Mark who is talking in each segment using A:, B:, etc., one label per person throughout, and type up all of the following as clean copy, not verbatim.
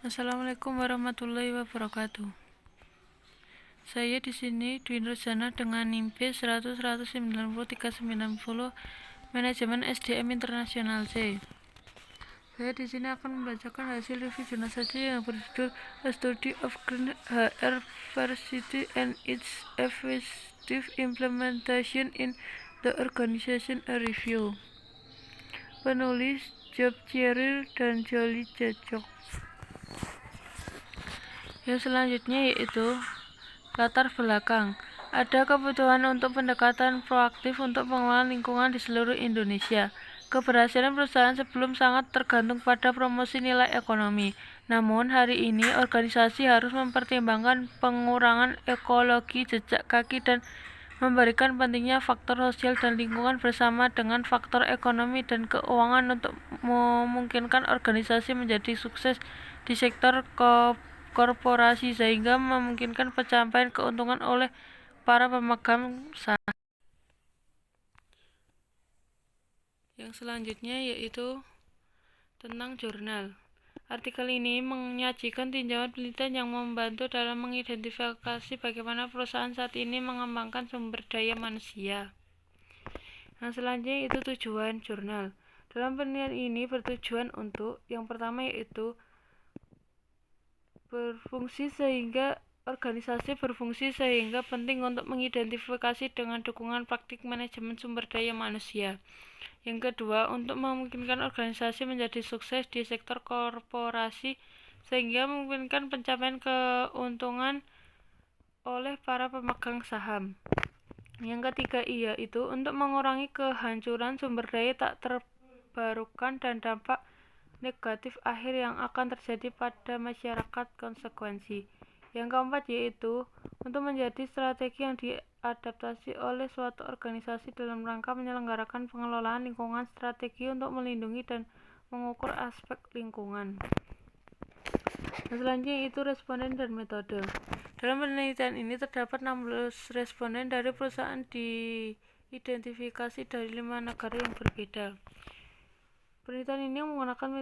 A: Assalamualaikum warahmatullahi wabarakatuh. Saya di sini Dwi Nurjana dengan NIM-B 100-190-390 Manajemen SDM Internasional C. Saya di sini akan membacakan hasil review jurnal saja yang berjudul A Study of Green HR Diversity and its Effective Implementation in the Organization, a Review. Penulis Job Cheryl dan Jolie Cecok. Yang selanjutnya yaitu latar belakang. Ada kebutuhan untuk pendekatan proaktif untuk pengelolaan lingkungan di seluruh Indonesia. Keberhasilan perusahaan sebelum sangat tergantung pada promosi nilai ekonomi. Namun hari ini organisasi harus mempertimbangkan pengurangan ekologi jejak kaki dan memberikan pentingnya faktor sosial dan lingkungan bersama dengan faktor ekonomi dan keuangan untuk memungkinkan organisasi menjadi sukses di sektor korporasi sehingga memungkinkan pencapaian keuntungan oleh para pemegang saham. Yang selanjutnya yaitu tentang jurnal. Artikel ini menyajikan tinjauan penelitian yang membantu dalam mengidentifikasi bagaimana perusahaan saat ini mengembangkan sumber daya manusia. Yang selanjutnya itu tujuan jurnal. Dalam penelitian ini bertujuan untuk yang pertama yaitu organisasi berfungsi sehingga penting untuk mengidentifikasi dengan dukungan praktik manajemen sumber daya manusia. Yang kedua, untuk memungkinkan organisasi menjadi sukses di sektor korporasi sehingga memungkinkan pencapaian keuntungan oleh para pemegang saham. Yang ketiga yaitu untuk mengurangi kehancuran sumber daya tak terbarukan dan dampak negatif akhir yang akan terjadi pada masyarakat konsekuensi. Yang keempat yaitu untuk menjadi strategi yang diadaptasi oleh suatu organisasi dalam rangka menyelenggarakan pengelolaan lingkungan, strategi untuk melindungi dan mengukur aspek lingkungan. Selanjutnya itu responden dan metode. Dalam penelitian ini terdapat 16 responden dari perusahaan diidentifikasi dari 5 negara yang berbeda. Penelitian ini menggunakan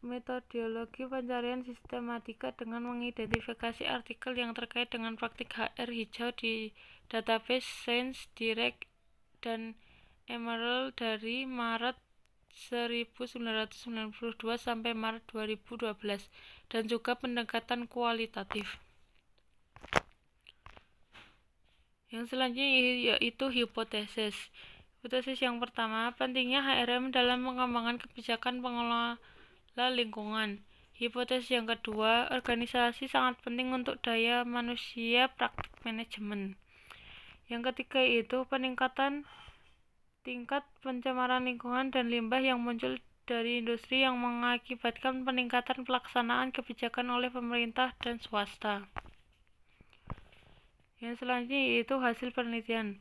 A: metodologi pencarian sistematika dengan mengidentifikasi artikel yang terkait dengan praktik HR hijau di database Science Direct dan Emerald dari Maret 1992 sampai Maret 2012 dan juga pendekatan kualitatif. Yang selanjutnya yaitu hipotesis. Hipotesis yang pertama, pentingnya HRM dalam mengembangkan kebijakan pengelola lingkungan. Hipotesis yang kedua, organisasi sangat penting untuk daya manusia praktik manajemen. Yang ketiga yaitu peningkatan tingkat pencemaran lingkungan dan limbah yang muncul dari industri yang mengakibatkan peningkatan pelaksanaan kebijakan oleh pemerintah dan swasta. Yang selanjutnya yaitu hasil penelitian.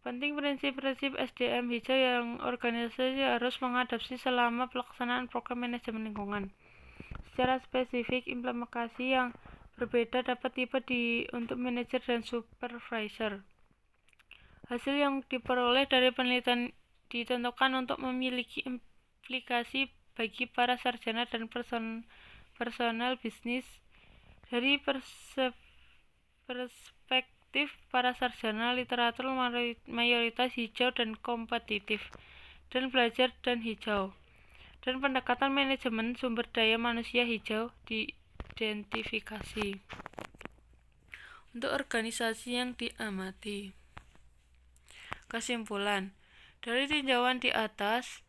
A: Penting prinsip-prinsip SDM hijau yang organisasi harus mengadopsi selama pelaksanaan program manajemen lingkungan. Secara spesifik, implementasi yang berbeda dapat tipe untuk manajer dan supervisor. Hasil yang diperoleh dari penelitian ditentukan untuk memiliki implikasi bagi para sarjana dan personal bisnis. Dari perspektif para sarjana, literatur mayoritas hijau dan kompetitif, dan belajar dan hijau, dan pendekatan manajemen sumber daya manusia hijau diidentifikasi. Untuk organisasi yang diamati. Kesimpulan, dari tinjauan di atas,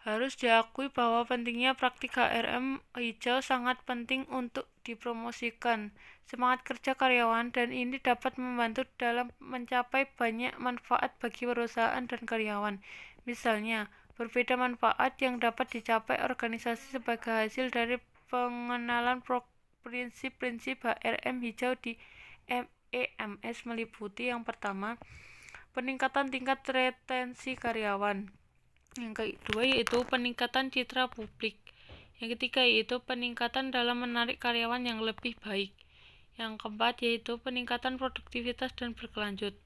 A: harus diakui bahwa pentingnya praktik HRM hijau sangat penting untuk dipromosikan semangat kerja karyawan, dan ini dapat membantu dalam mencapai banyak manfaat bagi perusahaan dan karyawan. Misalnya, berbeda manfaat yang dapat dicapai organisasi sebagai hasil dari pengenalan prinsip-prinsip HRM hijau di EMS meliputi yang pertama, peningkatan tingkat retensi karyawan. Yang kedua yaitu peningkatan citra publik. Yang ketiga yaitu peningkatan dalam menarik karyawan yang lebih baik. Yang keempat yaitu peningkatan produktivitas dan berkelanjut.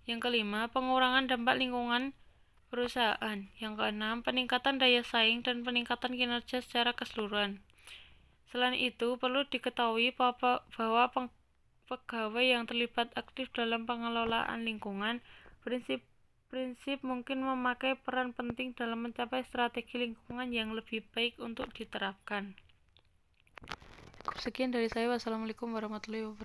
A: Yang kelima, pengurangan dampak lingkungan perusahaan. Yang keenam, peningkatan daya saing dan peningkatan kinerja secara keseluruhan. Selain itu, perlu diketahui bahwa pegawai yang terlibat aktif dalam pengelolaan lingkungan prinsip mungkin memakai peran penting dalam mencapai strategi lingkungan yang lebih baik untuk diterapkan. Cukup sekian dari saya. Wassalamualaikum warahmatullahi wabarakatuh.